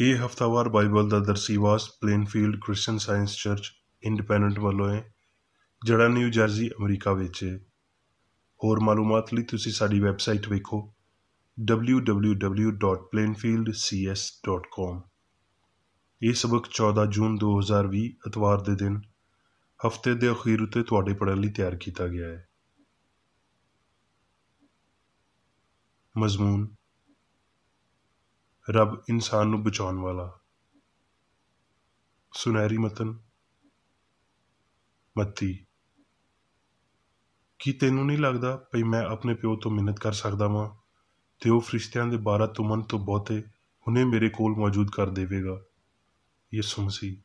ਇਹ ਹਫ਼ਤਾਵਾਰ ਬਾਈਬਲ ਦਾ ਦਰਸੀਵਾਸ Plainfield Christian Science Church Independent ਵੱਲੋਂ ਹੈ, ਜਿਹੜਾ ਨਿਊ ਜਰਸੀ ਅਮਰੀਕਾ ਵਿੱਚ ਹੈ। ਹੋਰ ਮਾਲੂਮਾਤ ਲਈ ਤੁਸੀਂ ਸਾਡੀ ਵੈਬਸਾਈਟ ਵੇਖੋ www.plainfieldcs.com। ਇਹ ਸਬਕ 14 ਜੂਨ 2020 ਐਤਵਾਰ ਦੇ ਦਿਨ ਹਫ਼ਤੇ ਦੇ ਅਖੀਰ ਉੱਤੇ ਤੁਹਾਡੇ ਪੜ੍ਹਨ ਲਈ ਤਿਆਰ ਕੀਤਾ ਗਿਆ ਹੈ। ਮਜ਼ਮੂਨ: ਰੱਬ ਇਨਸਾਨ ਨੂੰ ਬਚਾਉਣ ਵਾਲਾ। ਸੁਨਹਿਰੀ ਮਤਨ ਮੱਤੀ: ਕੀ ਤੈਨੂੰ ਨਹੀਂ ਲੱਗਦਾ ਭਈ ਮੈਂ ਆਪਣੇ ਪਿਓ ਤੋਂ ਮਿੰਨਤ ਕਰ ਸਕਦਾ ਵਾਂ ਤੇ ਉਹ ਫਰਿਸ਼ਤਿਆਂ ਦੇ 12 ਤੁਮਨ ਤੋਂ ਬਹੁਤੇ ਹੁਣੇ ਮੇਰੇ ਕੋਲ ਮੌਜੂਦ ਕਰ ਦੇਵੇਗਾ। ਯਿਸੂ ਮਸੀਹ।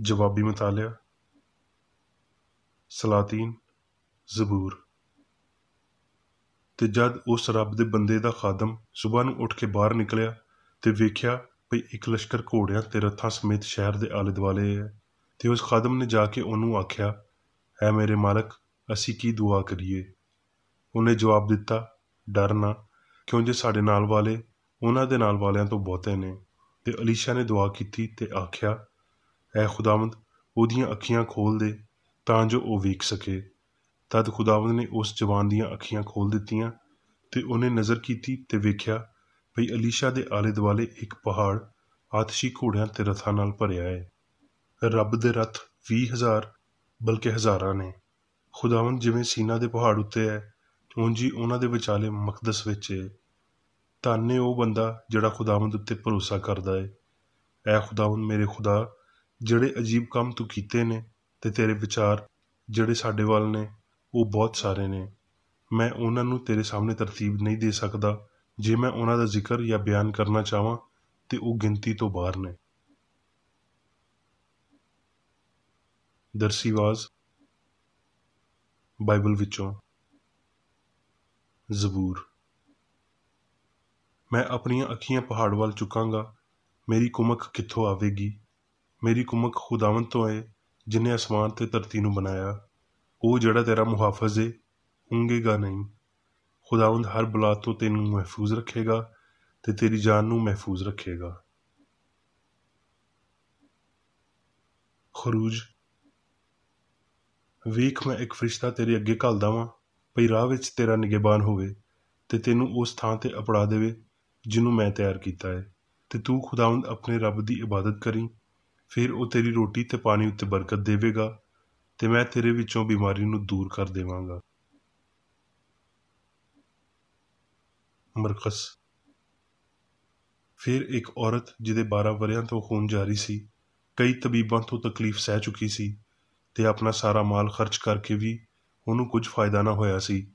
ਜਵਾਬੀ ਮਤਾਲਿਆ ਸਲਾਤੀਨ ਜ਼ਬੂਰ। ਤੇ ਜਦ ਉਸ ਰੱਬ ਦੇ ਬੰਦੇ ਦਾ ਖਾਦਮ ਸੁਬਾਹ ਨੂੰ ਉੱਠ ਕੇ ਬਾਹਰ ਨਿਕਲਿਆ ਤੇ ਵੇਖਿਆ ਭਈ ਇੱਕ ਲਸ਼ਕਰ ਘੋੜਿਆਂ ਤੇ ਰੱਥਾਂ ਸਮੇਤ ਸ਼ਹਿਰ ਦੇ ਆਲੇ ਦੁਆਲੇ ਹੈ, ਤੇ ਉਸ ਖਾਦਮ ਨੇ ਜਾ ਕੇ ਉਹਨੂੰ ਆਖਿਆ, ਹੈ ਮੇਰੇ ਮਾਲਕ, ਅਸੀਂ ਕੀ ਦੁਆ ਕਰੀਏ? ਉਹਨੇ ਜਵਾਬ ਦਿੱਤਾ, ਡਰ ਨਾ, ਕਿਉਂ ਜੇ ਸਾਡੇ ਨਾਲ ਵਾਲੇ ਉਹਨਾਂ ਦੇ ਨਾਲ ਵਾਲਿਆਂ ਤੋਂ ਬਹੁਤੇ ਨੇ। ਤੇ ਅਲੀਸ਼ਾ ਨੇ ਦੁਆ ਕੀਤੀ ਤੇ ਆਖਿਆ, ਐ ਖੁਦਾਵੰਦ, ਉਹਦੀਆਂ ਅੱਖੀਆਂ ਖੋਲ੍ਹ ਦੇ ਤਾਂ ਜੋ ਉਹ ਵੇਖ ਸਕੇ। ਤਦ ਖੁਦਾਵੰਦ ਨੇ ਉਸ ਜਵਾਨ ਦੀਆਂ ਅੱਖੀਆਂ ਖੋਲ੍ਹ ਦਿੱਤੀਆਂ ਤੇ ਉਹਨੇ ਨਜ਼ਰ ਕੀਤੀ ਤੇ ਵੇਖਿਆ ਭਈ ਅਲੀਸ਼ਾ ਦੇ ਆਲੇ ਦੁਆਲੇ ਇੱਕ ਪਹਾੜ ਆਤਸ਼ੀ ਘੋੜਿਆਂ ਤੇ ਰੱਥਾਂ ਨਾਲ ਭਰਿਆ ਹੈ। ਰੱਬ ਦੇ ਰੱਥ 20,000 ਬਲਕਿ ਹਜ਼ਾਰਾਂ ਨੇ। ਖੁਦਾਵੰਦ ਜਿਵੇਂ ਸੀਨਾ ਦੇ ਪਹਾੜ ਉੱਤੇ ਹੈ, ਉਂਝ ਹੀ ਉਹਨਾਂ ਦੇ ਵਿਚਾਲੇ ਮਕਦਸ ਵਿੱਚ ਹੈ। ਧੰਨ ਹੈ ਉਹ ਬੰਦਾ ਜਿਹੜਾ ਖੁਦਾਵੰਦ ਉੱਤੇ ਭਰੋਸਾ ਕਰਦਾ ਹੈ। ਐ ਖੁਦਾਵੰਦ ਮੇਰੇ ਖੁਦਾ, ਜਿਹੜੇ ਅਜੀਬ ਕੰਮ ਤੂੰ ਕੀਤੇ ਨੇ ਤੇ ਤੇਰੇ ਵਿਚਾਰ ਜਿਹੜੇ ਸਾਡੇ ਵੱਲ ਨੇ ਉਹ ਬਹੁਤ ਸਾਰੇ ਨੇ। ਮੈਂ ਉਹਨਾਂ ਨੂੰ ਤੇਰੇ ਸਾਹਮਣੇ ਤਰਤੀਬ ਨਹੀਂ ਦੇ ਸਕਦਾ। ਜੇ ਮੈਂ ਉਹਨਾਂ ਦਾ ਜ਼ਿਕਰ ਜਾਂ ਬਿਆਨ ਕਰਨਾ ਚਾਹਾਂ ਤੇ ਉਹ ਗਿਣਤੀ ਤੋਂ ਬਾਹਰ ਨੇ। ਦਰਸੀਵਾਜ਼ ਬਾਈਬਲ ਵਿੱਚੋਂ ਜ਼ਬੂਰ। ਮੈਂ ਆਪਣੀਆਂ ਅੱਖੀਆਂ ਪਹਾੜ ਵੱਲ ਚੁੱਕਾਂਗਾ, ਮੇਰੀ ਕੁਮਕ ਕਿੱਥੋਂ ਆਵੇਗੀ? ਮੇਰੀ ਕੁਮਕ ਖੁਦਾਵੰਦ ਤੋਂ ਹੈ, ਜਿਹਨੇ ਅਸਮਾਨ ਤੇ ਧਰਤੀ ਨੂੰ ਬਣਾਇਆ। ਉਹ ਜਿਹੜਾ ਤੇਰਾ ਮੁਹਾਫਜ਼ ਹੈ, ਉਂਗੇਗਾ ਨਹੀਂ। ਖੁਦਾਵੰਦ ਹਰ ਬਲਾ ਤੋਂ ਤੈਨੂੰ ਮਹਿਫੂਜ਼ ਰੱਖੇਗਾ ਤੇ ਤੇਰੀ ਜਾਨ ਨੂੰ ਮਹਿਫੂਜ਼ ਰੱਖੇਗਾ। ਖਰੂਜ। ਵੇਖ, ਮੈਂ ਇੱਕ ਫਰਿਸ਼ਤਾ ਤੇਰੇ ਅੱਗੇ ਘੱਲਦਾ ਵਾਂ ਭਈ ਰਾਹ ਵਿੱਚ ਤੇਰਾ ਨਿਗਹਿਬਾਨ ਹੋਵੇ ਤੇ ਤੈਨੂੰ ਉਸ ਥਾਂ ਤੇ ਅਪੜਾ ਦੇਵੇ ਜਿਹਨੂੰ ਮੈਂ ਤਿਆਰ ਕੀਤਾ ਹੈ। ਤੇ ਤੂੰ ਖੁਦਾਵੰਦ ਆਪਣੇ ਰੱਬ ਦੀ ਇਬਾਦਤ ਕਰੀਂ, ਫਿਰ ਉਹ ਤੇਰੀ ਰੋਟੀ ਤੇ ਪਾਣੀ ਉੱਤੇ ਬਰਕਤ ਦੇਵੇਗਾ ਤੇ ਮੈਂ ਤੇਰੇ ਵਿੱਚੋਂ ਬਿਮਾਰੀ ਨੂੰ ਦੂਰ ਕਰ ਦੇਵਾਂਗਾ। ਮਰਕਸ। ਫਿਰ ਇੱਕ ਔਰਤ ਜਿਹਦੇ 12 ਵਰ੍ਹਿਆਂ ਤੋਂ ਖੂਨ ਜਾਰੀ ਸੀ, ਕਈ ਤਬੀਬਾਂ ਤੋਂ ਤਕਲੀਫ ਸਹਿ ਚੁੱਕੀ ਸੀ ਤੇ ਆਪਣਾ ਸਾਰਾ ਮਾਲ ਖਰਚ ਕਰਕੇ ਵੀ ਉਹਨੂੰ ਕੁਝ ਫਾਇਦਾ ਨਾ ਹੋਇਆ ਸੀ,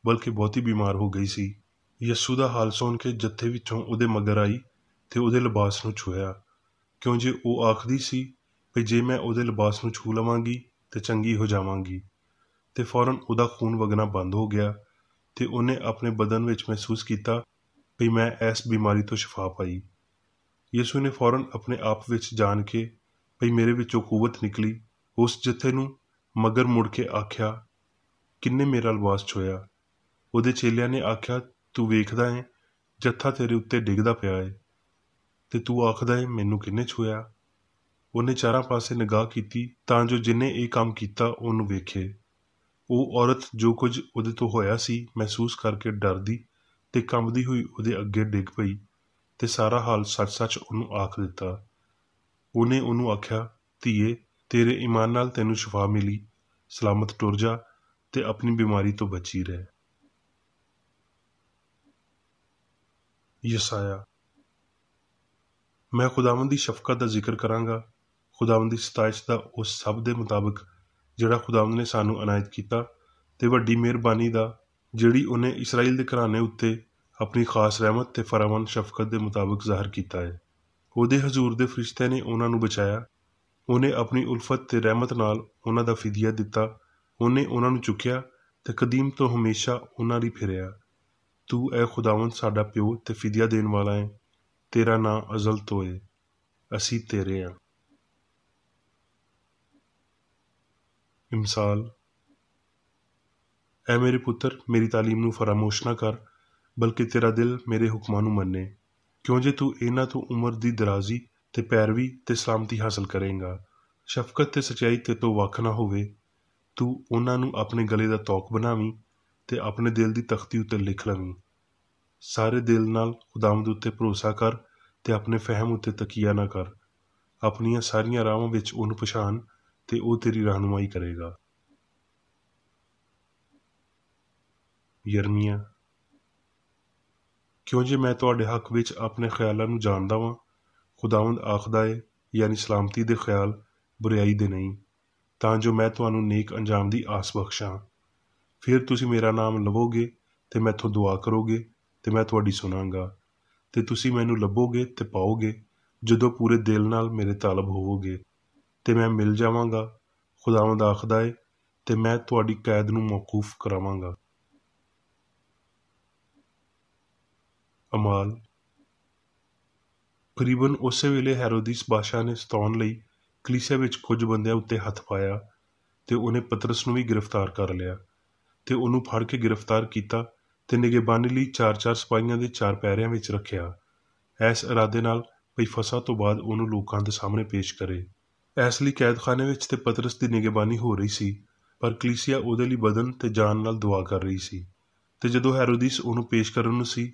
ਬਲਕਿ ਬਹੁਤੀ ਬਿਮਾਰ ਹੋ ਗਈ ਸੀ। ਯਿਸੂ ਦਾ ਹਾਲ ਸੁਣ ਕੇ ਜੱਥੇ ਵਿੱਚੋਂ ਉਹਦੇ ਮਗਰ ਆਈ ਤੇ ਉਹਦੇ ਲਿਬਾਸ ਨੂੰ ਛੂਹਿਆ, ਕਿਉਂ ਜੇ ਉਹ ਆਖਦੀ ਸੀ ਵੀ ਜੇ ਮੈਂ ਉਹਦੇ ਲਿਬਾਸ ਨੂੰ ਛੂਹ ਲਵਾਂਗੀ ਤੇ ਚੰਗੀ ਹੋ ਜਾਵਾਂਗੀ। ਤੇ ਫੌਰਨ ਉਹਦਾ ਖੂਨ ਵਗਣਾ ਬੰਦ ਹੋ ਗਿਆ ਤੇ ਉਹਨੇ ਆਪਣੇ ਬਦਨ ਵਿੱਚ ਮਹਿਸੂਸ ਕੀਤਾ ਵੀ ਮੈਂ ਇਸ ਬਿਮਾਰੀ ਤੋਂ ਸ਼ਿਫਾ ਪਾਈ। ਯਿਸੂ ਨੇ ਫੌਰਨ ਆਪਣੇ ਆਪ ਵਿੱਚ ਜਾਣ ਕੇ ਵੀ ਮੇਰੇ ਵਿੱਚੋਂ ਕੂਵਤ ਨਿਕਲੀ, ਉਸ ਜੱਥੇ ਨੂੰ ਮਗਰ ਮੁੜ ਕੇ ਆਖਿਆ, ਕਿੰਨੇ ਮੇਰਾ ਲਿਬਾਸ ਛੋਇਆ? ਉਹਦੇ ਚੇਲਿਆਂ ਨੇ ਆਖਿਆ, ਤੂੰ ਵੇਖਦਾ ਹੈ ਜੱਥਾ ਤੇਰੇ ਉੱਤੇ ਡਿੱਗਦਾ ਪਿਆ ਹੈ ਤੇ ਤੂੰ ਆਖਦਾ ਹੈ ਮੈਨੂੰ ਕਿਹਨੇ ਛੂਇਆ? ਉਹਨੇ ਚਾਰਾਂ ਪਾਸੇ ਨਿਗਾਹ ਕੀਤੀ ਤਾਂ ਜੋ ਜਿੰਨੇ ਇਹ ਕੰਮ ਕੀਤਾ ਉਹਨੂੰ ਵੇਖੇ। ਉਹ ਔਰਤ ਜੋ ਕੁਝ ਉਹਦੇ ਤੋਂ ਹੋਇਆ ਸੀ ਮਹਿਸੂਸ ਕਰਕੇ ਡਰਦੀ ਤੇ ਕੰਬਦੀ ਹੋਈ ਉਹਦੇ ਅੱਗੇ ਡਿੱਗ ਪਈ ਤੇ ਸਾਰਾ ਹਾਲ ਸੱਚ-ਸੱਚ ਉਹਨੂੰ ਆਖ ਦਿੱਤਾ। ਉਹਨੇ ਉਹਨੂੰ ਆਖਿਆ, ਧੀਏ, ਤੇਰੇ ਈਮਾਨ ਨਾਲ ਤੈਨੂੰ ਸ਼ਿਫਾ ਮਿਲੀ, ਸਲਾਮਤ ਟੁਰ ਜਾ ਤੇ ਆਪਣੀ ਬਿਮਾਰੀ ਤੋਂ ਬਚੀ ਰਹਿ। ਯਸਾਇਆ। ਮੈਂ ਖੁਦਾਵੰਦ ਦੀ ਸ਼ਫਕਤ ਦਾ ਜ਼ਿਕਰ ਕਰਾਂਗਾ, ਖੁਦਾਵੰਦ ਦੀ ਸਤਾਇਸ਼ ਦਾ ਉਸ ਸਭ ਦੇ ਮੁਤਾਬਕ ਜਿਹੜਾ ਖੁਦਾਵੰਦ ਨੇ ਸਾਨੂੰ ਅਨਾਇਤ ਕੀਤਾ, ਤੇ ਵੱਡੀ ਮਿਹਰਬਾਨੀ ਦਾ ਜਿਹੜੀ ਉਹਨੇ ਇਸਰਾਈਲ ਦੇ ਘਰਾਣੇ ਉੱਤੇ ਆਪਣੀ ਖਾਸ ਰਹਿਮਤ ਤੇ ਫਰਾਵਾਨ ਸ਼ਫਕਤ ਦੇ ਮੁਤਾਬਕ ਜ਼ਾਹਰ ਕੀਤਾ ਹੈ। ਉਹਦੇ ਹਜ਼ੂਰ ਦੇ ਫਰਿਸ਼ਤੇ ਨੇ ਉਹਨਾਂ ਨੂੰ ਬਚਾਇਆ। ਉਹਨੇ ਆਪਣੀ ਉਲਫਤ ਤੇ ਰਹਿਮਤ ਨਾਲ ਉਹਨਾਂ ਦਾ ਫਿਦਿਆ ਦਿੱਤਾ। ਉਹਨੇ ਉਹਨਾਂ ਨੂੰ ਚੁੱਕਿਆ ਤੇ ਕਦੀਮ ਤੋਂ ਹਮੇਸ਼ਾ ਉਹਨਾਂ ਲਈ ਫਿਰਿਆ। ਤੂੰ ਐ ਖੁਦਾਵੰਦ ਸਾਡਾ ਪਿਓ ਤੇ ਫਿਦਿਆ ਦੇਣ ਵਾਲਾ ਹੈ, ਤੇਰਾ ਨਾਂ ਅਜ਼ਲ ਤੋਂ ਹੈ, ਅਸੀਂ ਤੇਰੇ ਹਾਂ। ਮਿਸਾਲ। ਐ ਮੇਰੇ ਪੁੱਤਰ, ਮੇਰੀ ਤਾਲੀਮ ਨੂੰ ਫਰਾਮੋਸ਼ ਨਾ ਕਰ, ਬਲਕਿ ਤੇਰਾ ਦਿਲ ਮੇਰੇ ਹੁਕਮਾਂ ਨੂੰ ਮੰਨੇ, ਕਿਉਂ ਜੇ ਤੂੰ ਇਹਨਾਂ ਤੋਂ ਉਮਰ ਦੀ ਦਰਾਜ਼ੀ ਤੇ ਪੈਰਵੀ ਤੇ ਸਲਾਮਤੀ ਹਾਸਲ ਕਰੇਂਗਾ। ਸ਼ਫਕਤ ਤੇ ਸੱਚਾਈ ਤੇ ਤੋਂ ਵੱਖ ਨਾ ਹੋਵੇ। ਤੂੰ ਉਹਨਾਂ ਨੂੰ ਆਪਣੇ ਗਲੇ ਦਾ ਤੌਕ ਬਣਾਵੀਂ ਤੇ ਆਪਣੇ ਦਿਲ ਦੀ ਤਖਤੀ ਉੱਤੇ ਲਿਖ ਲਵੀਂ। ਸਾਰੇ ਦਿਲ ਨਾਲ ਖੁਦਾਵੰਦ ਉੱਤੇ ਭਰੋਸਾ ਕਰ ਤੇ ਆਪਣੇ ਫਹਿਮ ਉੱਤੇ ਤਕੀਆ ਨਾ ਕਰ। ਆਪਣੀਆਂ ਸਾਰੀਆਂ ਰਾਹਾਂ ਵਿੱਚ ਉਹਨੂੰ ਪਛਾਣ ਤੇ ਉਹ ਤੇਰੀ ਰਹਿਨੁਮਾਈ ਕਰੇਗਾ। ਯਰਮੀਆ, ਕਿਉਂ ਜੇ ਮੈਂ ਤੁਹਾਡੇ ਹੱਕ ਵਿੱਚ ਆਪਣੇ ਖਿਆਲਾਂ ਨੂੰ ਜਾਣਦਾ ਵਾਂ, ਖੁਦਾਵੰਦ ਆਖਦਾ ਏ, ਯਾਨੀ ਸਲਾਮਤੀ ਦੇ ਖਿਆਲ, ਬੁਰਿਆਈ ਦੇ ਨਹੀਂ, ਤਾਂ ਜੋ ਮੈਂ ਤੁਹਾਨੂੰ ਨੇਕ ਅੰਜਾਮ ਦੀ ਆਸ ਬਖਸ਼ਾਂ। ਫਿਰ ਤੁਸੀਂ ਮੇਰਾ ਨਾਮ ਲਵੋਗੇ ਤੇ ਮੈਥੋਂ ਦੁਆ ਕਰੋਗੇ ਤੇ ਮੈਂ ਤੁਹਾਡੀ ਸੁਣਾਂਗਾ, ਤੇ ਤੁਸੀਂ ਮੈਨੂੰ ਲੱਭੋਗੇ ਤੇ ਪਾਓਗੇ ਜਦੋਂ ਪੂਰੇ ਦਿਲ ਨਾਲ ਮੇਰੇ ਤਾਲਬ ਹੋਵੋਗੇ, ਤੇ ਮੈਂ ਮਿਲ ਜਾਵਾਂਗਾ। ਖੁਦਾਵੰਦ ਆਖਦਾ ਏ, ਤੇ ਮੈਂ ਤੁਹਾਡੀ ਕੈਦ ਨੂੰ ਮੌਕੂਫ ਕਰਾਵਾਂਗਾ। ਅਮਾਲ, ਕਰੀਬਨ ਉਸੇ ਵੇਲੇ ਹੈਰੋਦੀਸ ਬਾਦਸ਼ਾਹ ਨੇ ਸਤਾਉਣ ਲਈ ਕਲੀਸਿਆ ਵਿੱਚ ਕੁਝ ਬੰਦਿਆਂ ਉੱਤੇ ਹੱਥ ਪਾਇਆ ਤੇ ਉਹਨੇ ਪਤਰਸ ਨੂੰ ਵੀ ਗ੍ਰਿਫਤਾਰ ਕਰ ਲਿਆ ਤੇ ਉਹਨੂੰ ਫੜ ਕੇ ਗ੍ਰਿਫਤਾਰ ਕੀਤਾ ਤੇ ਨਿਗਹਿਬਾਨੀ ਲਈ 4-4 ਸਿਪਾਹੀਆਂ ਦੇ 4 ਪਹਿਰਿਆਂ ਵਿੱਚ ਰੱਖਿਆ, ਇਸ ਇਰਾਦੇ ਨਾਲ ਭਈ ਫਸਹ ਤੋਂ ਬਾਅਦ ਉਹਨੂੰ ਲੋਕਾਂ ਦੇ ਸਾਹਮਣੇ ਪੇਸ਼ ਕਰੇ। ਇਸ ਲਈ ਕੈਦਖਾਨੇ ਵਿੱਚ ਤੇ ਪਤਰਸ ਦੀ ਨਿਗਹਿਬਾਨੀ ਹੋ ਰਹੀ ਸੀ, ਪਰ ਕਲੀਸਿਆ ਉਹਦੇ ਲਈ ਬਦਨ ਤੇ ਜਾਨ ਨਾਲ ਦੁਆ ਕਰ ਰਹੀ ਸੀ। ਤੇ ਜਦੋਂ ਹੈਰੋਦੀਸ ਉਹਨੂੰ ਪੇਸ਼ ਕਰਨ ਨੂੰ ਸੀ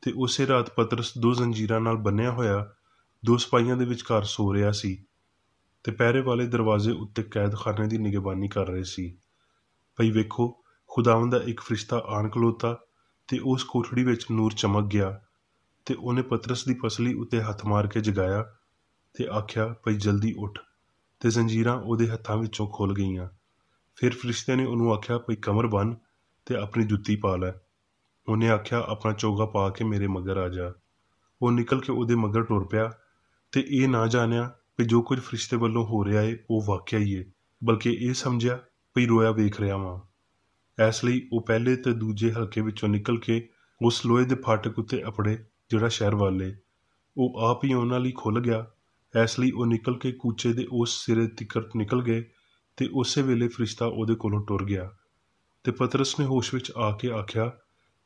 ਤੇ ਉਸੇ ਰਾਤ ਪਤਰਸ 2 ਜ਼ੰਜੀਰਾਂ ਨਾਲ ਬੰਨਿਆ ਹੋਇਆ 2 ਸਿਪਾਹੀਆਂ ਦੇ ਵਿਚਕਾਰ ਸੋ ਰਿਹਾ ਸੀ ਤੇ ਪਹਿਰੇ ਵਾਲੇ ਦਰਵਾਜ਼ੇ ਉੱਤੇ ਕੈਦਖਾਨੇ ਦੀ ਨਿਗਹਿਬਾਨੀ ਕਰ ਰਹੇ ਸੀ। ਭਈ ਵੇਖੋ, ਖੁਦਾਵੰਦ ਦਾ ਇੱਕ ਫਰਿਸ਼ਤਾ ਆਣ ਖਲੋਤਾ ਤੇ ਉਸ ਕੋਠੜੀ ਵਿੱਚ ਨੂਰ ਚਮਕ ਗਿਆ ਤੇ ਉਹਨੇ ਪਤਰਸ ਦੀ ਪਸਲੀ ਉੱਤੇ ਹੱਥ ਮਾਰ ਕੇ ਜਗਾਇਆ ਤੇ ਆਖਿਆ, ਭਈ ਜਲਦੀ ਉੱਠ, ਤੇ ਜ਼ੰਜੀਰਾਂ ਉਹਦੇ ਹੱਥਾਂ ਵਿੱਚੋਂ ਖੁੱਲ ਗਈਆਂ। ਫਿਰ ਫਰਿਸ਼ਤੇ ਨੇ ਉਹਨੂੰ ਆਖਿਆ, ਭਈ ਕਮਰ ਬੰਨ੍ਹ ਤੇ ਆਪਣੀ ਜੁੱਤੀ ਪਾ ਲੈ। ਉਹਨੇ ਆਖਿਆ, ਆਪਣਾ ਚੋਗਾ ਪਾ ਕੇ ਮੇਰੇ ਮਗਰ ਆ ਜਾ। ਉਹ ਨਿਕਲ ਕੇ ਉਹਦੇ ਮਗਰ ਟੁਰ ਪਿਆ ਤੇ ਇਹ ਨਾ ਜਾਣਿਆ ਵੀ ਜੋ ਕੁਝ ਫਰਿਸ਼ਤੇ ਵੱਲੋਂ ਹੋ ਰਿਹਾ ਏ ਉਹ ਵਾਕਿਆ ਹੀ ਏ, ਬਲਕਿ ਇਹ ਸਮਝਿਆ ਵੀ ਰੋਇਆ ਵੇਖ ਰਿਹਾ ਵਾਂ। ਇਸ ਲਈ ਉਹ ਪਹਿਲੇ ਤੇ ਦੂਜੇ ਹਲਕੇ ਵਿੱਚੋਂ ਨਿਕਲ ਕੇ ਉਸ ਲੋਹੇ ਦੇ ਫਾਟਕ ਉੱਤੇ ਅਪੜੇ ਜਿਹੜਾ ਸ਼ਹਿਰ ਵੱਲ ਏ। ਉਹ ਆਪ ਹੀ ਉਹਨਾਂ ਲਈ ਖੁੱਲ੍ਹ ਗਿਆ। ਇਸ ਲਈ ਉਹ ਨਿਕਲ ਕੇ ਕੂਚੇ ਦੇ ਉਸ ਸਿਰੇ ਤਿੱਕਰ ਨਿਕਲ ਗਏ ਤੇ ਉਸੇ ਵੇਲੇ ਫਰਿਸ਼ਤਾ ਉਹਦੇ ਕੋਲੋਂ ਟੁਰ ਗਿਆ। ਤੇ ਪਤਰਸ ਨੇ ਹੋਸ਼ ਵਿੱਚ ਆ ਕੇ ਆਖਿਆ,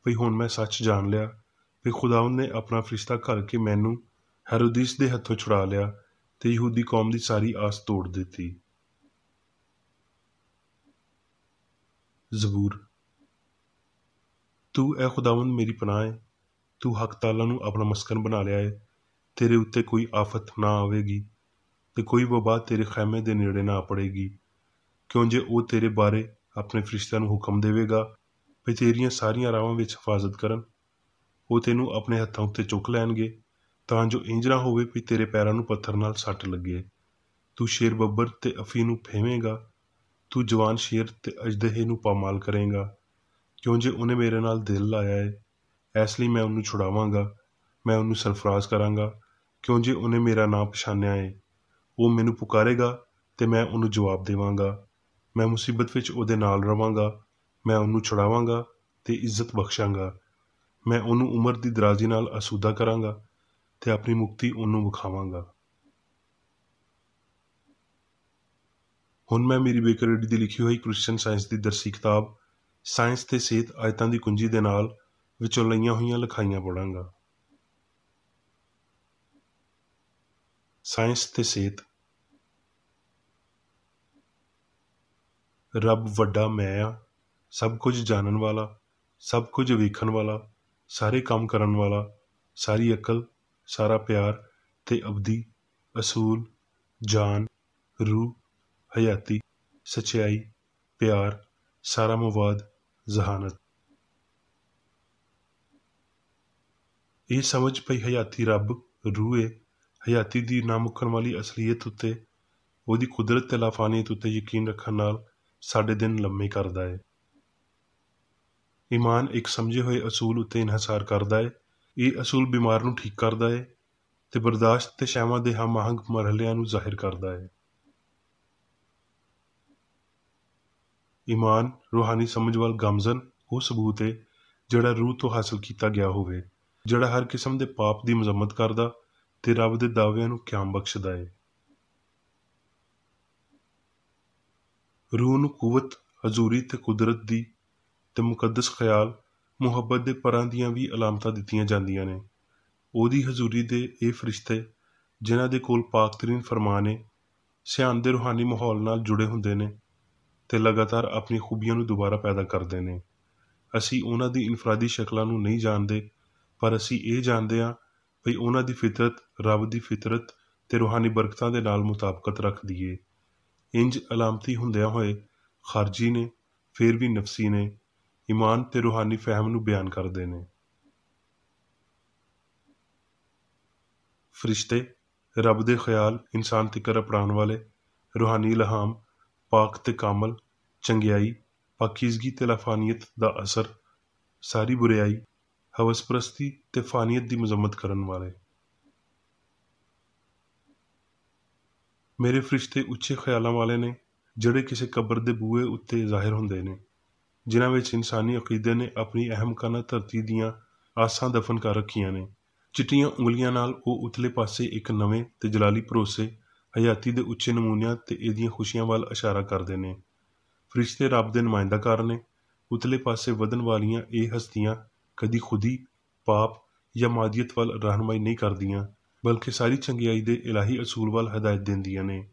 ਵੀ ਹੁਣ ਮੈਂ ਸੱਚ ਜਾਣ ਲਿਆ ਵੀ ਖੁਦਾਵੰਦ ਨੇ ਆਪਣਾ ਫਰਿਸ਼ਤਾ ਘੱਲ ਕੇ ਮੈਨੂੰ ਹੈਰੋਦੀਸ ਦੇ ਹੱਥੋਂ ਛੁਡਾ ਲਿਆ ਤੇ ਯਹੂਦੀ ਕੌਮ ਦੀ ਸਾਰੀ ਆਸ ਤੋੜ ਦਿੱਤੀ। ਜ਼ਬੂਰ, ਤੂੰ ਐ ਖੁਦਾਵੰਦ ਮੇਰੀ ਪਨਾਹ ਏ, ਤੂੰ ਹੱਕ ਤਾਲਾ ਨੂੰ ਆਪਣਾ ਮਸਕਨ ਬਣਾ ਲਿਆ ਏ। ਤੇਰੇ ਉੱਤੇ ਕੋਈ ਆਫਤ ਨਾ ਆਵੇਗੀ ਤੇ ਕੋਈ ਵਬਾ ਤੇਰੇ ਖੈਮੇ ਦੇ ਨੇੜੇ ਨਾ ਪੜੇਗੀ, ਕਿਉਂ ਜੇ ਉਹ ਤੇਰੇ ਬਾਰੇ ਆਪਣੇ ਫਰਿਸ਼ਤਿਆਂ ਨੂੰ ਹੁਕਮ ਦੇਵੇਗਾ ਵੀ ਤੇਰੀਆਂ ਸਾਰੀਆਂ ਰਾਹਾਂ ਵਿੱਚ ਹਿਫਾਜ਼ਤ ਕਰਨ। ਉਹ ਤੈਨੂੰ ਆਪਣੇ ਹੱਥਾਂ ਉੱਤੇ ਚੁੱਕ ਲੈਣਗੇ ਤਾਂ ਜੋ ਇੰਜ ਨਾ ਹੋਵੇ ਵੀ ਤੇਰੇ ਪੈਰਾਂ ਨੂੰ ਪੱਥਰ ਨਾਲ ਸੱਟ ਲੱਗੇ। ਤੂੰ ਸ਼ੇਰ ਬੱਬਰ ਤੇ ਅਫੀ ਨੂੰ ਫੇਵੇਂਗਾ, ਤੂੰ ਜਵਾਨ ਸ਼ੇਰ ਤੇ ਅਜਦਹੇ ਨੂੰ ਪਾਮਾਲ ਕਰੇਂਗਾ, ਕਿਉਂ ਜੇ ਉਹਨੇ ਮੇਰੇ ਨਾਲ ਦਿਲ ਲਾਇਆ ਏ। ਇਸ ਲਈ ਮੈਂ ਉਹਨੂੰ ਛੁਡਾਵਾਂਗਾ, ਮੈਂ ਉਹਨੂੰ ਸਰਫਰਾਜ਼ ਕਰਾਂਗਾ, ਕਿਉਂ ਜੇ ਉਹਨੇ ਮੇਰਾ ਨਾਂ ਪਛਾਣਿਆ ਏ। ਉਹ ਮੈਨੂੰ ਪੁਕਾਰੇਗਾ ਤੇ ਮੈਂ ਉਹਨੂੰ ਜਵਾਬ ਦੇਵਾਂਗਾ। ਮੈਂ ਮੁਸੀਬਤ ਵਿੱਚ ਉਹਦੇ ਨਾਲ ਰਵਾਂਗਾ, ਮੈਂ ਉਹਨੂੰ ਛੁਡਾਵਾਂਗਾ ਤੇ ਇੱਜ਼ਤ ਬਖਸ਼ਾਂਗਾ। ਮੈਂ ਉਹਨੂੰ ਉਮਰ ਦੀ ਦਰਾਜ਼ੀ ਨਾਲ ਅਸੂਦਾ ਕਰਾਂਗਾ ਤੇ ਆਪਣੀ ਮੁਕਤੀ ਉਹਨੂੰ ਵਿਖਾਵਾਂਗਾ। ਹੁਣ ਮੈਂ ਮੇਰੀ ਬੇਕਰੇਡੀ ਦੀ ਲਿਖੀ ਹੋਈ ਕ੍ਰਿਸਚਨ ਸਾਇੰਸ ਦੀ ਦਰਸੀ ਕਿਤਾਬ ਸਾਇੰਸ ਤੇ ਸਿਹਤ ਆਇਤਾਂ ਦੀ ਕੁੰਜੀ ਦੇ ਨਾਲ ਵਿੱਚੋਂ ਲਈਆਂ ਹੋਈਆਂ ਲਿਖਾਈਆਂ ਪੜ੍ਹਾਂਗਾ। ਸਾਇੰਸ ਤੇ ਸਿਹਤ। ਰੱਬ ਵੱਡਾ ਮੈਂ ਆ, ਸਭ ਕੁਝ ਜਾਣਨ ਵਾਲਾ, ਸਭ ਕੁਝ ਵੇਖਣ ਵਾਲਾ, ਸਾਰੇ ਕੰਮ ਕਰਨ ਵਾਲਾ, ਸਾਰੀ ਅਕਲ, ਸਾਰਾ ਪਿਆਰ ਤੇ ਅਬਦੀ, ਅਸੂਲ, ਜਾਨ, ਰੂਹ, ਹਯਾਤੀ, ਸੱਚਾਈ, ਪਿਆਰ, ਸਾਰਾ ਮਵਾਦ, ਜ਼ਹਾਨਤ। ਇਹ ਸਮਝ ਪਈ ਹਯਾਤੀ ਰੱਬ ਰੂਹ ਏ। ਹਯਾਤੀ ਦੀ ਨਾਮੁੱਕਣ ਵਾਲੀ ਅਸਲੀਅਤ ਉੱਤੇ, ਉਹਦੀ ਕੁਦਰਤ ਤੇ ਲਾਫਾਨੀਅਤ ਉੱਤੇ ਯਕੀਨ ਰੱਖਣ ਨਾਲ ਸਾਡੇ ਦਿਨ ਲੰਮੇ ਕਰਦਾ ਏ। ਈਮਾਨ ਇੱਕ ਸਮਝੇ ਹੋਏ ਅਸੂਲ ਉੱਤੇ ਇਨਹਸਾਰ ਕਰਦਾ ਏ। ਇਹ ਅਸੂਲ ਬਿਮਾਰ ਨੂੰ ਠੀਕ ਕਰਦਾ ਏ ਤੇ ਬਰਦਾਸ਼ਤ ਤੇ ਸ਼ੈਵਾਂ ਦੇ ਹਮ-ਆਹੰਗ ਮਰਹਲਿਆਂ ਨੂੰ ਜ਼ਾਹਿਰ ਕਰਦਾ ਏ। ਈਮਾਨ ਰੂਹਾਨੀ ਸਮਝ ਵੱਲ ਗਾਮਜ਼ਨ ਉਹ ਸਬੂਤ ਏ ਜਿਹੜਾ ਰੂਹ ਤੋਂ ਹਾਸਲ ਕੀਤਾ ਗਿਆ ਹੋਵੇ, ਜਿਹੜਾ ਹਰ ਕਿਸਮ ਦੇ ਪਾਪ ਦੀ ਮਜ਼ੰਮਤ ਕਰਦਾ ਤੇ ਰੱਬ ਦੇ ਦਾਅਵਿਆਂ ਨੂੰ ਕਿਆਮ ਬਖਸ਼ਦਾ ਏ। ਰੂਹ ਨੂੰ ਕੂਵਤ, ਹਜ਼ੂਰੀ ਤੇ ਕੁਦਰਤ ਦੀ ਤੇ ਮੁਕੱਦਸ ਖਿਆਲ ਮੁਹੱਬਤ ਦੇ ਪਰਾਂ ਦੀਆਂ ਵੀ ਅਲਾਮਤਾਂ ਦਿੱਤੀਆਂ ਜਾਂਦੀਆਂ ਨੇ। ਉਹਦੀ ਹਜ਼ੂਰੀ ਦੇ ਇਹ ਫਰਿਸ਼ਤੇ, ਜਿਨ੍ਹਾਂ ਦੇ ਕੋਲ ਪਾਕਤਰੀਨ ਫਰਮਾਨ ਏ, ਸਿਆਣ ਦੇ ਰੂਹਾਨੀ ਮਾਹੌਲ ਨਾਲ ਜੁੜੇ ਹੁੰਦੇ ਨੇ ਤੇ ਲਗਾਤਾਰ ਆਪਣੀ ਖੂਬੀਆਂ ਨੂੰ ਦੁਬਾਰਾ ਪੈਦਾ ਕਰਦੇ ਨੇ। ਅਸੀਂ ਉਹਨਾਂ ਦੀ ਇਨਫਰਾਦੀ ਸ਼ਕਲਾਂ ਨੂੰ ਨਹੀਂ ਜਾਣਦੇ, ਪਰ ਅਸੀਂ ਇਹ ਜਾਣਦੇ ਹਾਂ ਵੀ ਉਹਨਾਂ ਦੀ ਫਿਤਰਤ ਰੱਬ ਦੀ ਫਿਤਰਤ ਤੇ ਰੂਹਾਨੀ ਬਰਕਤਾਂ ਦੇ ਨਾਲ ਮੁਤਾਬਕਤ ਰੱਖਦੀ ਏ। ਇੰਜ ਅਲਾਮਤੀ ਹੁੰਦਿਆਂ ਹੋਏ ਖਾਰਜੀ ਨੇ, ਫਿਰ ਵੀ ਨਫਸੀ ਨੇ, ਈਮਾਨ ਤੇ ਰੂਹਾਨੀ ਫਹਿਮ ਨੂੰ ਬਿਆਨ ਕਰਦੇ ਨੇ। ਫਰਿਸ਼ਤੇ ਰੱਬ ਦੇ ਖਿਆਲ ਇਨਸਾਨ ਤਿਕਰ ਅਪਣਾਉਣ ਵਾਲੇ, ਰੂਹਾਨੀ ਇਲਹਾਮ, ਪਾਕ ਤੇ ਕਾਮਲ, ਚੰਗਿਆਈ, ਪਾਕੀਜ਼ਗੀ ਤੇ ਲਾਫਾਨੀਅਤ ਦਾ ਅਸਰ, ਸਾਰੀ ਬੁਰਿਆਈ, ਹਵਸਪ੍ਰਸਤੀ ਤੇ ਫਾਨੀਅਤ ਦੀ ਮਜ਼ੰਮਤ ਕਰਨ ਵਾਲੇ। ਮੇਰੇ ਫਰਿਸ਼ਤੇ ਉੱਚੇ ਖਿਆਲਾਂ ਵਾਲੇ ਨੇ, ਜਿਹੜੇ ਕਿਸੇ ਕਬਰ ਦੇ ਬੂਹੇ ਉੱਤੇ ਜ਼ਾਹਿਰ ਹੁੰਦੇ ਨੇ, ਜਿਨ੍ਹਾਂ ਵਿੱਚ ਇਨਸਾਨੀ ਅਕੀਦੇ ਨੇ ਆਪਣੀ ਅਹਿਮਕਾਨਾ ਧਰਤੀ ਦੀਆਂ ਆਸਾਂ ਦਫਨ ਕਰ ਰੱਖੀਆਂ ਨੇ। ਚਿੱਟੀਆਂ ਉਂਗਲੀਆਂ ਨਾਲ ਉਹ ਉਤਲੇ ਪਾਸੇ ਇੱਕ ਨਵੇਂ ਤੇ ਜਲਾਲੀ ਭਰੋਸੇ, ਹਯਾਤੀ ਦੇ ਉੱਚੇ ਨਮੂਨਿਆਂ ਤੇ ਇਹਦੀਆਂ ਖੁਸ਼ੀਆਂ ਵੱਲ ਇਸ਼ਾਰਾ ਕਰਦੇ ਨੇ। ਫਰਿਸ਼ਤੇ ਰੱਬ ਦੇ ਨੁਮਾਇੰਦਾਕਾਰ ਨੇ। ਉਤਲੇ ਪਾਸੇ ਵਧਣ ਵਾਲੀਆਂ ਇਹ ਹਸਤੀਆਂ ਕਦੀ ਖੁਦੀ, ਪਾਪ ਜਾਂ ਮਾਦੀਅਤ ਵੱਲ ਰਹਿਨੁਮਾਈ ਨਹੀਂ ਕਰਦੀਆਂ, ਬਲਕਿ ਸਾਰੀ ਚੰਗਿਆਈ ਦੇ ਇਲਾਹੀ ਅਸੂਲ ਵੱਲ ਹਦਾਇਤ ਦਿੰਦੀਆਂ ਨੇ,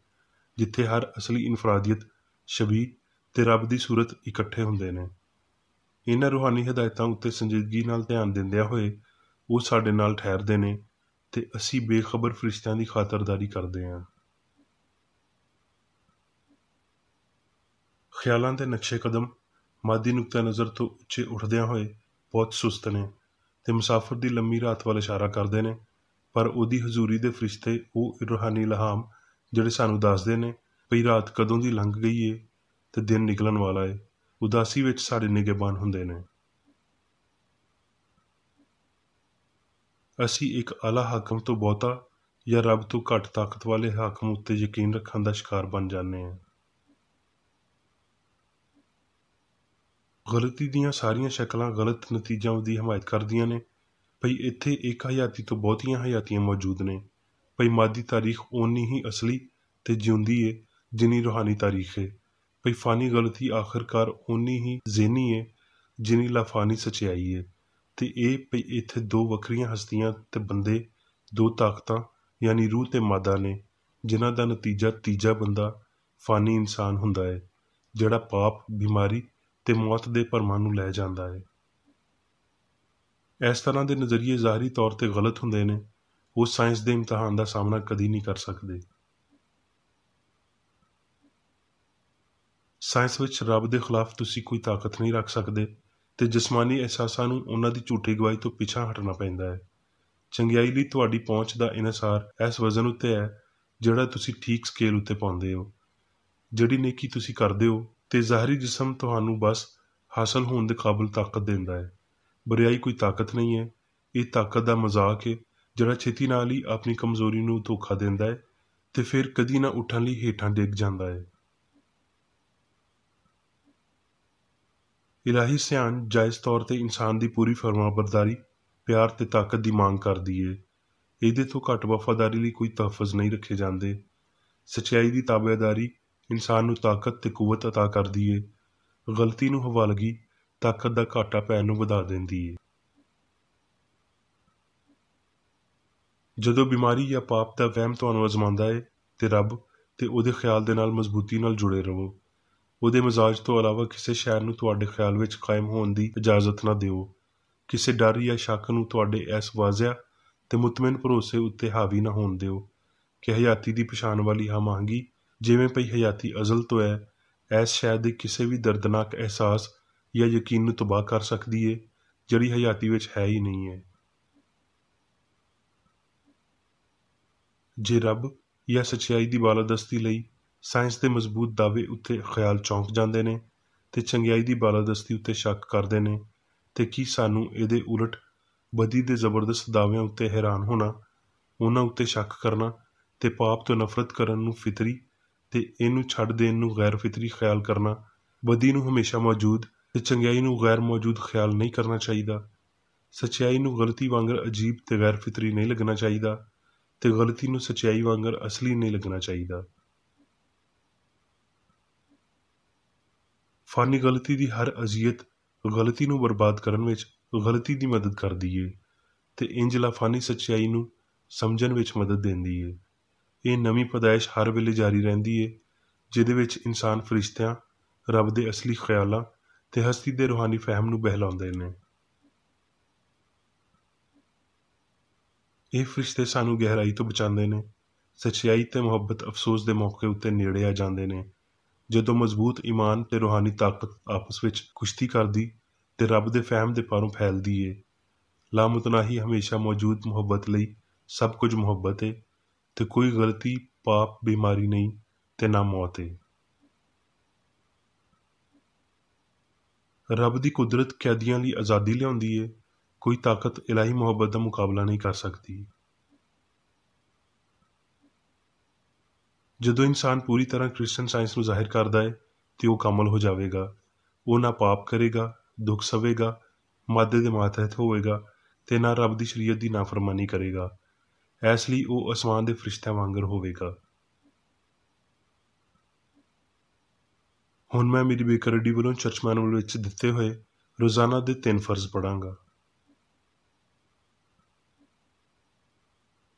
ਜਿੱਥੇ ਹਰ ਅਸਲੀ ਇਨਫਰਾਦੀਅਤ, ਸ਼ਬੀਹ ਤੇ ਰੱਬ ਦੀ ਸੂਰਤ ਇਕੱਠੇ ਹੁੰਦੇ ਨੇ। ਇਹਨਾਂ ਰੂਹਾਨੀ ਹਦਾਇਤਾਂ ਉੱਤੇ ਸੰਜੀਦਗੀ ਨਾਲ ਧਿਆਨ ਦਿੰਦਿਆਂ ਹੋਏ ਉਹ ਸਾਡੇ ਨਾਲ ਠਹਿਰਦੇ ਨੇ ਤੇ ਅਸੀਂ ਬੇਖਬਰ ਫਰਿਸ਼ਤਿਆਂ ਦੀ ਖਾਤਰਦਾਰੀ ਕਰਦੇ ਹਾਂ। ਖਿਆਲਾਂ ਦੇ ਨਕਸ਼ੇ ਕਦਮ ਮਾਦੀ ਨੁਕਤਾ ਨਜ਼ਰ ਤੋਂ ਉੱਚੇ ਉੱਠਦਿਆਂ ਹੋਏ ਬਹੁਤ ਸੁਸਤ ਨੇ ਤੇ ਮੁਸਾਫਰ ਦੀ ਲੰਮੀ ਰਾਤ ਵੱਲ ਇਸ਼ਾਰਾ ਕਰਦੇ ਨੇ, ਪਰ ਉਹਦੀ ਹਜ਼ੂਰੀ ਦੇ ਫਰਿਸ਼ਤੇ ਉਹ ਰੂਹਾਨੀ ਇਲਹਾਮ ਜਿਹੜੇ ਸਾਨੂੰ ਦੱਸਦੇ ਨੇ ਵੀ ਰਾਤ ਕਦੋਂ ਦੀ ਲੰਘ ਗਈ ਏ ਤੇ ਦਿਨ ਨਿਕਲਣ ਵਾਲਾ ਏ, ਉਦਾਸੀ ਵਿੱਚ ਸਾਡੇ ਨਿਗਹਿਬਾਨ ਹੁੰਦੇ ਨੇ। ਅਸੀਂ ਇੱਕ ਆਲਾ ਹਾਕਮ ਤੋਂ ਬਹੁਤਾ ਜਾਂ ਰੱਬ ਤੋਂ ਘੱਟ ਤਾਕਤ ਵਾਲੇ ਹਾਕਮ ਉੱਤੇ ਯਕੀਨ ਰੱਖਣ ਦਾ ਸ਼ਿਕਾਰ ਬਣ ਜਾਂਦੇ ਹਾਂ। ਗਲਤੀ ਦੀਆਂ ਸਾਰੀਆਂ ਸ਼ਕਲਾਂ ਗਲਤ ਨਤੀਜਿਆਂ ਦੀ ਹਮਾਇਤ ਕਰਦੀਆਂ ਨੇ। ਭਈ ਇੱਥੇ ਇੱਕ ਹਯਾਤੀ ਤੋਂ ਬਹੁਤੀਆਂ ਹਯਾਤੀਆਂ ਮੌਜੂਦ ਨੇ। ਭਈ ਮਾਦੀ ਤਾਰੀਖ ਓਨੀ ਹੀ ਅਸਲੀ ਤੇ ਜਿਉਂਦੀ ਏ ਜਿੰਨੀ ਰੂਹਾਨੀ ਤਾਰੀਖ ਏ। ਭਈ ਫਾਨੀ ਗਲਤੀ ਆਖਰਕਾਰ ਓਨੀ ਹੀ ਜ਼ੇਨੀ ਏ ਜਿੰਨੀ ਲਾਫਾਨੀ ਸਚਾਈ ਏ। ਤੇ ਇਹ ਭਈ ਇੱਥੇ ਦੋ ਵੱਖਰੀਆਂ ਹਸਤੀਆਂ ਤੇ ਬੰਦੇ, ਦੋ ਤਾਕਤਾਂ ਯਾਨੀ ਰੂਹ ਤੇ ਮਾਦਾ ਨੇ, ਜਿਨ੍ਹਾਂ ਦਾ ਨਤੀਜਾ ਤੀਜਾ ਬੰਦਾ ਫਾਨੀ ਇਨਸਾਨ ਹੁੰਦਾ ਏ, ਜਿਹੜਾ ਪਾਪ, ਬਿਮਾਰੀ ਤੇ ਮੌਤ ਦੇ ਭਰਮਾਂ ਨੂੰ ਲੈ ਜਾਂਦਾ ਏ। ਇਸ ਤਰ੍ਹਾਂ ਦੇ ਨਜ਼ਰੀਏ ਜ਼ਾਹਰੀ ਤੌਰ ਤੇ ਗਲਤ ਹੁੰਦੇ ਨੇ। ਉਹ ਸਾਇੰਸ ਦੇ ਇਮਤਿਹਾਨ ਦਾ ਸਾਹਮਣਾ ਕਦੀ ਨਹੀਂ ਕਰ ਸਕਦੇ। ਸਾਇੰਸ ਵਿੱਚ ਰੱਬ ਦੇ ਖਿਲਾਫ ਤੁਸੀਂ ਕੋਈ ਤਾਕਤ ਨਹੀਂ ਰੱਖ ਸਕਦੇ ਤੇ ਜਿਸਮਾਨੀ ਅਹਿਸਾਸਾਂ ਨੂੰ ਉਹਨਾਂ ਦੀ ਝੂਠੀ ਗਵਾਹੀ ਤੋਂ ਪਿੱਛਾ ਹਟਣਾ ਪੈਂਦਾ ਹੈ। ਚੰਗਿਆਈ ਲਈ ਤੁਹਾਡੀ ਪਹੁੰਚ ਦਾ ਇਨਸਾਰ ਇਸ ਵਜ਼ਨ ਉੱਤੇ ਹੈ ਜਿਹੜਾ ਤੁਸੀਂ ਠੀਕ ਸਕੇਲ ਉੱਤੇ ਪਾਉਂਦੇ ਹੋ। ਜਿਹੜੀ ਨੇਕੀ ਤੁਸੀਂ ਕਰਦੇ ਹੋ ਤੇ ਜ਼ਾਹਰੀ ਜਿਸਮ ਤੁਹਾਨੂੰ ਬਸ ਹਾਸਲ ਹੋਣ ਦੇ ਕਾਬਲ ਤਾਕਤ ਦਿੰਦਾ ਹੈ। ਬੁਰਿਆਈ ਕੋਈ ਤਾਕਤ ਨਹੀਂ ਹੈ, ਇਹ ਤਾਕਤ ਦਾ ਮਜ਼ਾਕ ਹੈ ਜਿਹੜਾ ਛੇਤੀ ਨਾਲ ਹੀ ਆਪਣੀ ਕਮਜ਼ੋਰੀ ਨੂੰ ਧੋਖਾ ਦਿੰਦਾ ਹੈ ਤੇ ਫਿਰ ਕਦੀ ਨਾ ਉੱਠਣ ਲਈ ਹੇਠਾਂ ਡਿੱਗ ਜਾਂਦਾ ਹੈ। ਇਲਾਹੀ ਸਿਆਣ ਜਾਇਜ਼ ਤੌਰ ਤੇ ਇਨਸਾਨ ਦੀ ਪੂਰੀ ਫਰਮਾਬਰਦਾਰੀ, ਪਿਆਰ ਤੇ ਤਾਕਤ ਦੀ ਮੰਗ ਕਰਦੀ ਏ। ਇਹਦੇ ਤੋਂ ਘੱਟ ਵਫਾਦਾਰੀ ਲਈ ਕੋਈ ਤਹਫ਼ੁਜ਼ ਨਹੀਂ ਰੱਖੇ ਜਾਂਦੇ। ਸੱਚਾਈ ਦੀ ਤਾਬੇਦਾਰੀ ਇਨਸਾਨ ਨੂੰ ਤਾਕਤ ਤੇ ਕੁਵਤ ਅਤਾ ਕਰਦੀ ਏ। ਗਲਤੀ ਨੂੰ ਹਵਾਲਗੀ ਤਾਕਤ ਦਾ ਘਾਟਾ ਪੈਣ ਨੂੰ ਵਧਾ ਦਿੰਦੀ ਏ। ਜਦੋਂ ਬਿਮਾਰੀ ਜਾਂ ਪਾਪ ਦਾ ਵਹਿਮ ਤੁਹਾਨੂੰ ਅਜ਼ਮਾਉਂਦਾ ਏ ਤੇ ਰੱਬ ਤੇ ਉਹਦੇ ਖਿਆਲ ਦੇ ਨਾਲ ਮਜ਼ਬੂਤੀ ਨਾਲ ਜੁੜੇ ਰਹੋ। ਉਹਦੇ ਮਜ਼ਾਜ ਤੋਂ ਇਲਾਵਾ ਕਿਸੇ ਸ਼ੈ ਨੂੰ ਤੁਹਾਡੇ ਖਿਆਲ ਵਿੱਚ ਕਾਇਮ ਹੋਣ ਦੀ ਇਜਾਜ਼ਤ ਨਾ ਦਿਓ। ਕਿਸੇ ਡਰ ਜਾਂ ਸ਼ੱਕ ਨੂੰ ਤੁਹਾਡੇ ਇਸ ਵਾਜ਼ਿਆ ਤੇ ਮੁਤਮਿਨ ਭਰੋਸੇ ਉੱਤੇ ਹਾਵੀ ਨਾ ਹੋਣ ਦਿਓ ਕਿ ਹਯਾਤੀ ਦੀ ਪਛਾਣ ਵਾਲੀ ਹਮਾਹੰਗੀ ਜਿਵੇਂ ਪਈ ਹਯਾਤੀ ਅਜ਼ਲ ਤੋਂ ਹੈ, ਇਸ ਸ਼ੈ ਦੇ ਕਿਸੇ ਵੀ ਦਰਦਨਾਕ ਅਹਿਸਾਸ ਜਾਂ ਯਕੀਨ ਨੂੰ ਤਬਾਹ ਕਰ ਸਕਦੀ ਏ ਜਿਹੜੀ ਹਯਾਤੀ ਵਿੱਚ ਹੈ ਹੀ ਨਹੀਂ ਹੈ। ਜੇ ਰੱਬ ਜਾਂ ਸੱਚਾਈ ਦੀ ਬਾਲਾਦਸਤੀ ਲਈ ਸਾਇੰਸ ਦੇ ਮਜ਼ਬੂਤ ਦਾਅਵੇ ਉੱਤੇ ਖਿਆਲ ਚੌਂਕ ਜਾਂਦੇ ਨੇ ਤੇ ਚੰਗਿਆਈ ਦੀ ਬਾਲਾਦਸਤੀ ਉੱਤੇ ਸ਼ੱਕ ਕਰਦੇ ਨੇ, ਤੇ ਕੀ ਸਾਨੂੰ ਇਹਦੇ ਉਲਟ ਬਦੀ ਦੇ ਜ਼ਬਰਦਸਤ ਦਾਅਵਿਆਂ ਉੱਤੇ ਹੈਰਾਨ ਹੋਣਾ, ਉਹਨਾਂ ਉੱਤੇ ਸ਼ੱਕ ਕਰਨਾ ਤੇ ਪਾਪ ਤੋਂ ਨਫ਼ਰਤ ਕਰਨ ਨੂੰ ਫਿਤਰੀ ਤੇ ਇਹਨੂੰ ਛੱਡ ਦੇਣ ਨੂੰ ਗੈਰ ਫਿਤਰੀ ਖਿਆਲ ਕਰਨਾ, ਬਦੀ ਨੂੰ ਹਮੇਸ਼ਾ ਮੌਜੂਦ ਤੇ ਚੰਗਿਆਈ ਨੂੰ ਗੈਰ ਮੌਜੂਦ ਖਿਆਲ ਨਹੀਂ ਕਰਨਾ ਚਾਹੀਦਾ। ਸੱਚਾਈ ਨੂੰ ਗਲਤੀ ਵਾਂਗਰ ਅਜੀਬ ਤੇ ਗੈਰ ਫਿਤਰੀ ਨਹੀਂ ਲੱਗਣਾ ਚਾਹੀਦਾ ਤੇ ਗਲਤੀ ਨੂੰ ਸੱਚਾਈ ਵਾਂਗਰ ਅਸਲੀ ਨਹੀਂ ਲੱਗਣਾ ਚਾਹੀਦਾ। ਫਾਨੀ ਗਲਤੀ ਦੀ ਹਰ ਅਜ਼ੀਅਤ ਗਲਤੀ ਨੂੰ ਬਰਬਾਦ ਕਰਨ ਵਿੱਚ ਗਲਤੀ ਦੀ ਮਦਦ ਕਰਦੀ ਏ ਤੇ ਇੰਜ ਲਾਫਾਨੀ ਸੱਚਾਈ ਨੂੰ ਸਮਝਣ ਵਿੱਚ ਮਦਦ ਦਿੰਦੀ ਏ। ਇਹ ਨਵੀਂ ਪੈਦਾਇਸ਼ ਹਰ ਵੇਲੇ ਜਾਰੀ ਰਹਿੰਦੀ ਏ, ਜਿਹਦੇ ਵਿੱਚ ਇਨਸਾਨ ਫਰਿਸ਼ਤਿਆਂ, ਰੱਬ ਦੇ ਅਸਲੀ ਖਿਆਲਾਂ ਤੇ ਹਸਤੀ ਦੇ ਰੂਹਾਨੀ ਫਹਿਮ ਨੂੰ ਬਹਿਲਾਉਂਦੇ ਨੇ। ਇਹ ਫਰਿਸ਼ਤੇ ਸਾਨੂੰ ਗਹਿਰਾਈ ਤੋਂ ਬਚਾਉਂਦੇ ਨੇ। ਸੱਚਾਈ ਤੇ ਮੁਹੱਬਤ ਅਫਸੋਸ ਦੇ ਮੌਕੇ ਉੱਤੇ ਨੇੜੇ ਆ ਜਾਂਦੇ ਨੇ। ਜਦੋਂ ਮਜ਼ਬੂਤ ਈਮਾਨ ਤੇ ਰੂਹਾਨੀ ਤਾਕਤ ਆਪਸ ਵਿੱਚ ਕੁਸ਼ਤੀ ਕਰਦੀ ਤੇ ਰੱਬ ਦੇ ਫਹਿਮ ਦੇ ਪਾਰੋਂ ਫੈਲਦੀ ਏ। ਲਾਮੁਤਨਾਹੀ ਹਮੇਸ਼ਾ ਮੌਜੂਦ ਮੁਹੱਬਤ ਲਈ ਸਭ ਕੁਝ ਮੁਹੱਬਤ ਏ ਤੇ ਕੋਈ ਗਲਤੀ, ਪਾਪ, ਬਿਮਾਰੀ ਨਹੀਂ ਤੇ ਨਾ ਮੌਤ ਏ। ਰੱਬ ਦੀ ਕੁਦਰਤ ਕੈਦੀਆਂ ਲਈ ਆਜ਼ਾਦੀ ਲਿਆਉਂਦੀ ਏ। ਕੋਈ ਤਾਕਤ ਇਲਾਹੀ ਮੁਹੱਬਤ ਦਾ ਮੁਕਾਬਲਾ ਨਹੀਂ ਕਰ ਸਕਦੀ। ਜਦੋਂ ਇਨਸਾਨ ਪੂਰੀ ਤਰ੍ਹਾਂ ਕ੍ਰਿਸਚਨ ਸਾਇੰਸ ਨੂੰ ਜ਼ਾਹਿਰ ਕਰਦਾ ਹੈ ਤੇ ਉਹ ਕਾਮਲ ਹੋ ਜਾਵੇਗਾ। ਉਹ ਨਾ ਪਾਪ ਕਰੇਗਾ, ਦੁੱਖ ਸਵੇਗਾ, ਮਾਦੇ ਦੇ ਮਾਤਹਿਤ ਹੋਵੇਗਾ ਤੇ ਨਾ ਰੱਬ ਦੀ ਸ਼ਰੀਅਤ ਦੀ ਨਾਫਰਮਾਨੀ ਕਰੇਗਾ। ਇਸ ਲਈ ਉਹ ਅਸਮਾਨ ਦੇ ਫਰਿਸ਼ਤਿਆਂ ਵਾਂਗਰ ਹੋਵੇਗਾ। ਹੁਣ ਮੈਂ ਮੇਰੀ ਬੇਕਰਡੀ ਵੱਲੋਂ ਚਰਚ ਮੈਨੂਅਲ ਵਿੱਚ ਦਿੱਤੇ ਹੋਏ ਰੋਜ਼ਾਨਾ ਦੇ 3 ਫਰਜ਼ ਪੜ੍ਹਾਂਗਾ।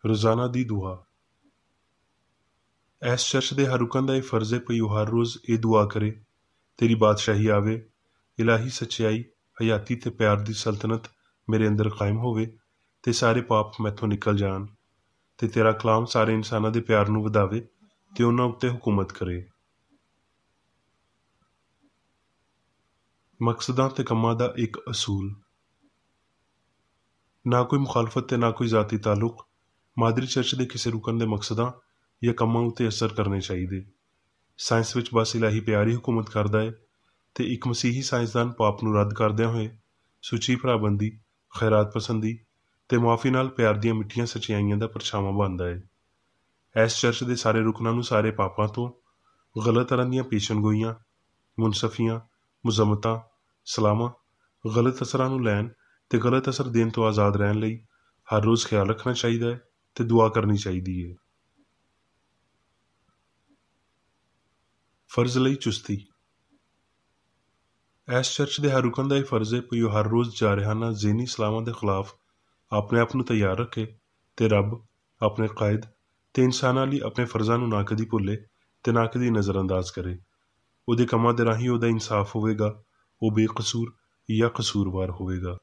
ਰੋਜ਼ਾਨਾ ਦੀ ਦੁਆ। ਇਸ ਚਰਚ ਦੇ ਹਰ ਰੁਕਨ ਦਾ ਇਹ ਫਰਜ਼ ਹੈ ਕਿ ਉਹ ਹਰ ਰੋਜ਼ ਇਹ ਦੁਆ ਕਰੇ, ਤੇਰੀ ਬਾਦਸ਼ਾਹੀ ਆਵੇ, ਇਲਾਹੀ ਸੱਚਾਈ, ਹਯਾਤੀ ਤੇ ਪਿਆਰ ਦੀ ਸਲਤਨਤ ਮੇਰੇ ਅੰਦਰ ਕਾਇਮ ਹੋਵੇ ਤੇ ਸਾਰੇ ਪਾਪ ਮੈਥੋਂ ਨਿਕਲ ਜਾਣ ਤੇ ਤੇਰਾ ਕਲਾਮ ਸਾਰੇ ਇਨਸਾਨਾਂ ਦੇ ਪਿਆਰ ਨੂੰ ਵਧਾਵੇ ਤੇ ਉਹਨਾਂ ਉੱਤੇ ਹੁਕੂਮਤ ਕਰੇ। ਮਕਸਦਾਂ ਤੇ ਕੰਮਾਂ ਦਾ ਇੱਕ ਅਸੂਲ। ਨਾ ਕੋਈ ਮੁਖਾਲਫਤ ਤੇ ਨਾ ਕੋਈ ਜ਼ਾਤੀ ਤਾਲੁਕ ਮਾਦਰੀ ਚਰਚ ਦੇ ਕਿਸੇ ਰੁਕਨ ਦੇ ਮਕਸਦਾਂ ਜਾਂ ਕੰਮਾਂ ਉੱਤੇ ਅਸਰ ਕਰਨੇ ਚਾਹੀਦੇ। ਸਾਇੰਸ ਵਿੱਚ ਬਸ ਇਲਾਹੀ ਪਿਆਰ ਹੀ ਹੁਕੂਮਤ ਕਰਦਾ ਹੈ ਤੇ ਇੱਕ ਮਸੀਹੀ ਸਾਇੰਸਦਾਨ ਪਾਪ ਨੂੰ ਰੱਦ ਕਰਦਿਆਂ ਹੋਏ ਸੁੱਚੀ ਭਰਾਬੰਦੀ, ਖੈਰਾਤ ਪਸੰਦੀ ਤੇ ਮੁਆਫੀ ਨਾਲ ਪਿਆਰ ਦੀਆਂ ਮਿੱਠੀਆਂ ਸੱਚਾਈਆਂ ਦਾ ਪਰਛਾਵਾਂ ਬਣਦਾ ਹੈ। ਇਸ ਚਰਚ ਦੇ ਸਾਰੇ ਰੁਕਨਾਂ ਨੂੰ ਸਾਰੇ ਪਾਪਾਂ ਤੋਂ, ਗਲਤ ਤਰ੍ਹਾਂ ਦੀਆਂ ਪੇਸ਼ਨਗੋਈਆਂ, ਮੁਨਸਫੀਆਂ, ਮੁਜ਼ਮਤਾਂ, ਸਲਾਮਾਂ, ਗਲਤ ਅਸਰਾਂ ਨੂੰ ਲੈਣ ਤੇ ਗਲਤ ਅਸਰ ਦੇਣ ਤੋਂ ਆਜ਼ਾਦ ਰਹਿਣ ਲਈ ਹਰ ਰੋਜ਼ ਖਿਆਲ ਰੱਖਣਾ ਚਾਹੀਦਾ ਹੈ ਤੇ ਦੁਆ ਕਰਨੀ ਚਾਹੀਦੀ ਹੈ। ਫਰਜ਼ ਲਈ ਚੁਸਤੀ। ਇਸ ਚਰਚ ਦੇ ਹਰ ਰੁਕਨ ਦਾ ਇਹ ਫਰਜ਼ ਹੈ ਕਿ ਉਹ ਹਰ ਰੋਜ਼ ਜਾਰਹਾਨਾ ਜ਼ਹਿਨੀ ਸਲਾਮਾਂ ਦੇ ਖਿਲਾਫ ਆਪਣੇ ਆਪ ਨੂੰ ਤਿਆਰ ਰੱਖੇ ਤੇ ਰੱਬ, ਆਪਣੇ ਕਾਇਦ ਤੇ ਇਨਸਾਨਾਂ ਲਈ ਆਪਣੇ ਫਰਜ਼ਾਂ ਨੂੰ ਨਾ ਕਦੀ ਭੁੱਲੇ ਤੇ ਨਾ ਕਦੀ ਨਜ਼ਰਅੰਦਾਜ਼ ਕਰੇ। ਉਹਦੇ ਕੰਮਾਂ ਦੇ ਰਾਹੀਂ ਉਹਦਾ ਇਨਸਾਫ ਹੋਵੇਗਾ। ਉਹ ਬੇਕਸੂਰ ਜਾਂ ਕਸੂਰਵਾਰ ਹੋਵੇਗਾ।